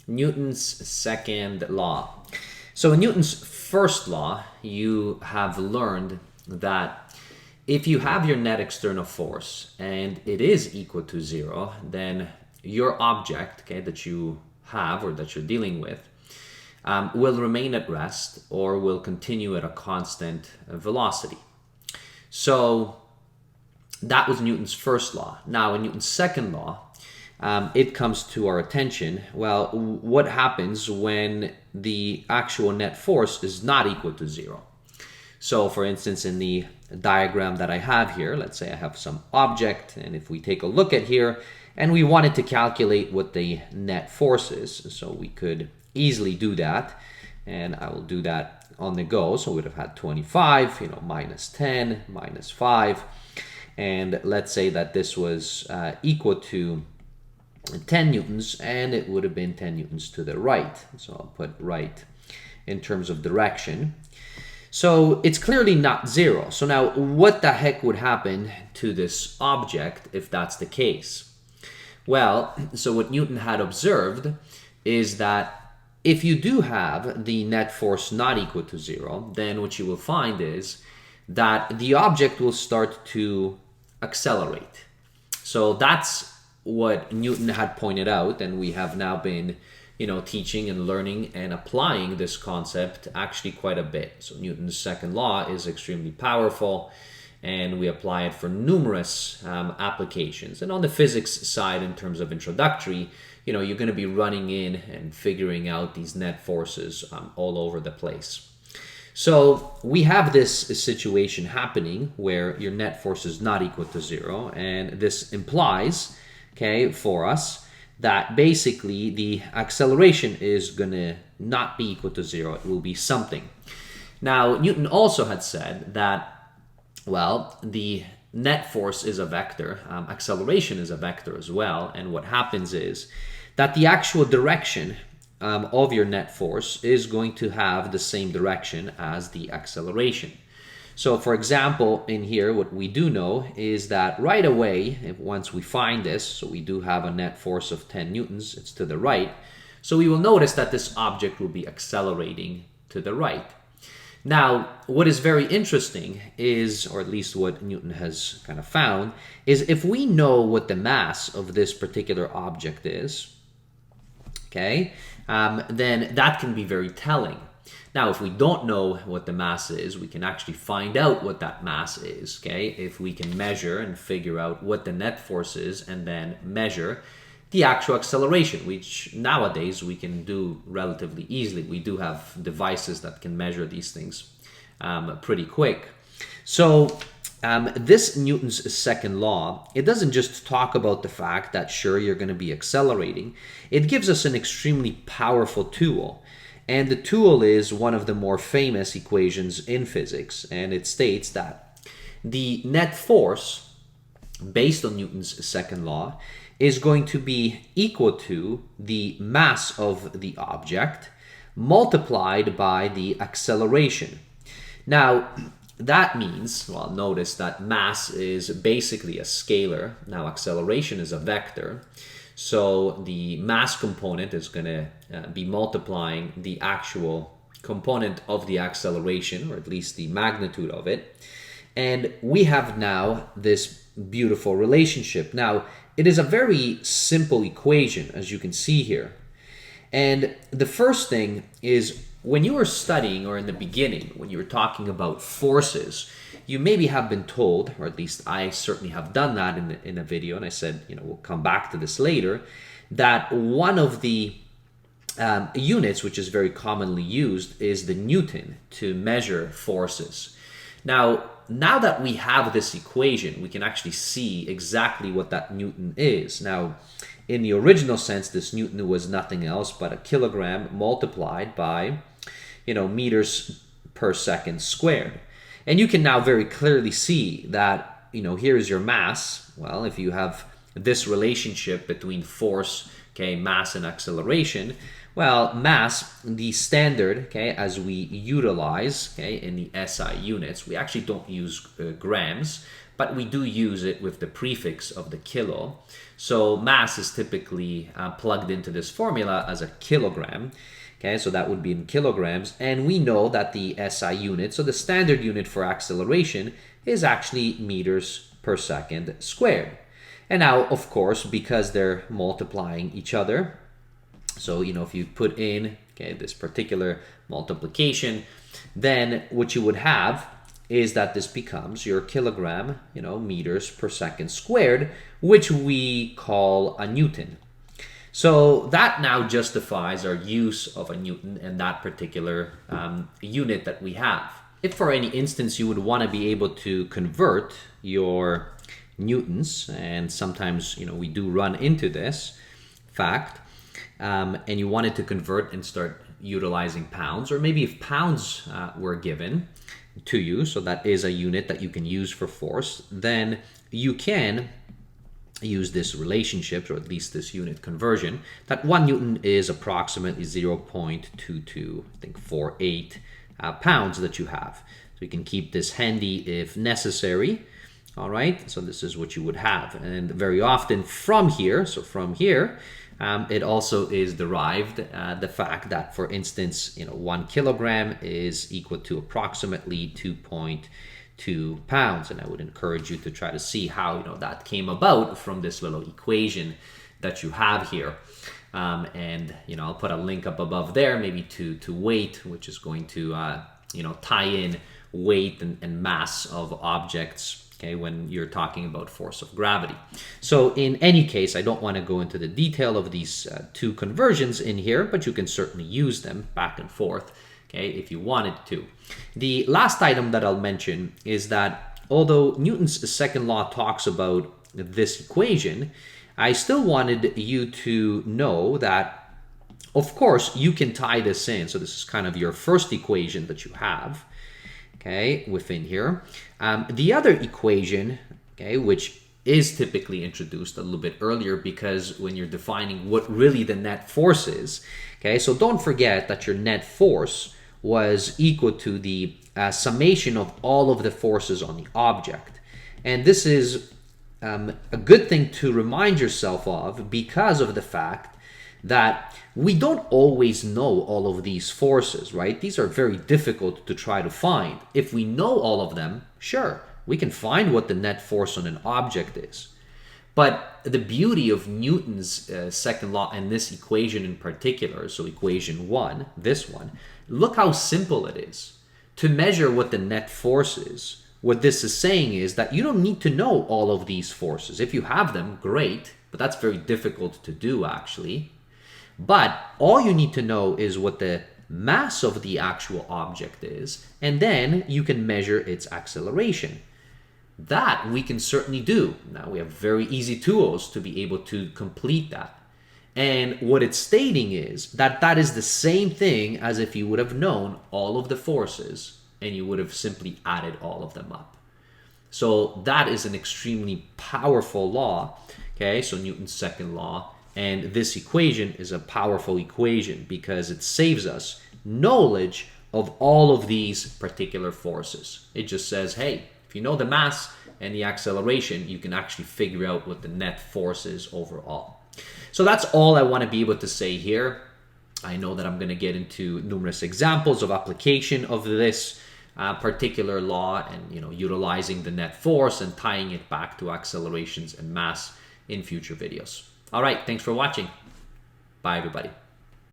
Newton's second law. So in Newton's first law, you have learned that if you have your net external force and it is equal to 0, then your object, okay, that you have or that you're dealing with will remain at rest or will continue at a constant velocity. So that was Newton's first law. Now in Newton's second law, it comes to our attention, well, what happens when the actual net force is not equal to 0? So for instance, in the diagram that I have here, let's say I have some object, and if we take a look at here, and we wanted to calculate what the net force is, so we could easily do that, and I will do that on the go. So we'd have had 25, minus 10, minus 5, and let's say that this was equal to 10 newtons, and it would have been 10 newtons to the right. So I'll put right in terms of direction. So it's clearly not 0. So now what the heck would happen to this object if that's the case? Well, so what Newton had observed is that if you do have the net force not equal to 0, then what you will find is that the object will start to accelerate. So that's what Newton had pointed out, and we have now been teaching and learning and applying this concept actually quite a bit. So Newton's second law is extremely powerful, and we apply it for numerous applications. And on the physics side, in terms of introductory, you're going to be running in and figuring out these net forces all over the place. So we have this situation happening where your net force is not equal to 0, and this implies, okay, for us, that basically the acceleration is going to not be equal to 0. It will be something. Now, Newton also had said that, well, the net force is a vector, acceleration is a vector as well, and what happens is that the actual direction of your net force is going to have the same direction as the acceleration. So for example, in here, what we do know is that right away, once we find this, so we do have a net force of 10 newtons, it's to the right. So we will notice that this object will be accelerating to the right. Now, what is very interesting is, or at least what Newton has kind of found, is if we know what the mass of this particular object is, okay, then that can be very telling. Now, if we don't know what the mass is, we can actually find out what that mass is, okay? If we can measure and figure out what the net force is and then measure the actual acceleration, which nowadays we can do relatively easily. We do have devices that can measure these things pretty quick. So this Newton's second law, it doesn't just talk about the fact that, sure, you're going to be accelerating. It gives us an extremely powerful tool. And the tool is one of the more famous equations in physics, and it states that the net force, based on Newton's second law, is going to be equal to the mass of the object multiplied by the acceleration. Now, that means, well, notice that mass is basically a scalar. Now, acceleration is a vector. So the mass component is going to be multiplying the actual component of the acceleration, or at least the magnitude of it. And we have now this beautiful relationship. Now, it is a very simple equation, as you can see here. And the first thing is, when you were studying, or in the beginning, when you were talking about forces, you maybe have been told, or at least I certainly have done that in a video, and I said, we'll come back to this later, that one of the units which is very commonly used is the Newton to measure forces. Now that we have this equation, we can actually see exactly what that Newton is. Now, in the original sense, this Newton was nothing else but a kilogram multiplied by, meters per second squared. And you can now very clearly see that, here is your mass. Well, if you have this relationship between force, okay, mass and acceleration, well, mass, the standard, okay, as we utilize, okay, in the SI units, we actually don't use grams, but we do use it with the prefix of the kilo. So mass is typically plugged into this formula as a kilogram. Okay, so that would be in kilograms. And we know that the SI unit, so the standard unit for acceleration, is actually meters per second squared. And now, of course, because they're multiplying each other, so, if you put in, okay, this particular multiplication, then what you would have is that this becomes your kilogram, meters per second squared, which we call a Newton. So that now justifies our use of a Newton and that particular unit that we have. If for any instance you would want to be able to convert your Newtons, and sometimes we do run into this fact, and you wanted to convert and start utilizing pounds, or maybe if pounds were given to you, so that is a unit that you can use for force, then you can use this relationship, or at least this unit conversion, that 1 Newton is approximately 0.2248 pounds that you have. So you can keep this handy if necessary. All right, so this is what you would have. And very often from here, it also is derived the fact that, for instance, 1 kilogram is equal to approximately 2.2 pounds. And I would encourage you to try to see how that came about from this little equation that you have here. And I'll put a link up above there, maybe to weight, which is going to tie in weight and mass of objects. Okay, when you're talking about force of gravity. So in any case, I don't want to go into the detail of these two conversions in here, but you can certainly use them back and forth, okay, if you wanted to. The last item that I'll mention is that although Newton's second law talks about this equation, I still wanted you to know that, of course, you can tie this in. So this is kind of your first equation that you have, okay, within here. The other equation, okay, which is typically introduced a little bit earlier, because when you're defining what really the net force is, okay, so don't forget that your net force was equal to the summation of all of the forces on the object. And this is a good thing to remind yourself of, because of the fact that we don't always know all of these forces, right? These are very difficult to try to find. If we know all of them, sure, we can find what the net force on an object is. But the beauty of Newton's second law and this equation in particular, so equation 1, this one, look how simple it is. To measure what the net force is, what this is saying is that you don't need to know all of these forces. If you have them, great, but that's very difficult to do actually. But all you need to know is what the mass of the actual object is, and then you can measure its acceleration. That we can certainly do. Now we have very easy tools to be able to complete that. And what it's stating is that that is the same thing as if you would have known all of the forces and you would have simply added all of them up. So that is an extremely powerful law. Okay, so Newton's second law. And this equation is a powerful equation because it saves us knowledge of all of these particular forces. It just says, hey, if you know the mass and the acceleration, you can actually figure out what the net force is overall. So that's all I want to be able to say here. I know that I'm going to get into numerous examples of application of this particular law and utilizing the net force and tying it back to accelerations and mass in future videos. All right, thanks for watching. Bye, everybody.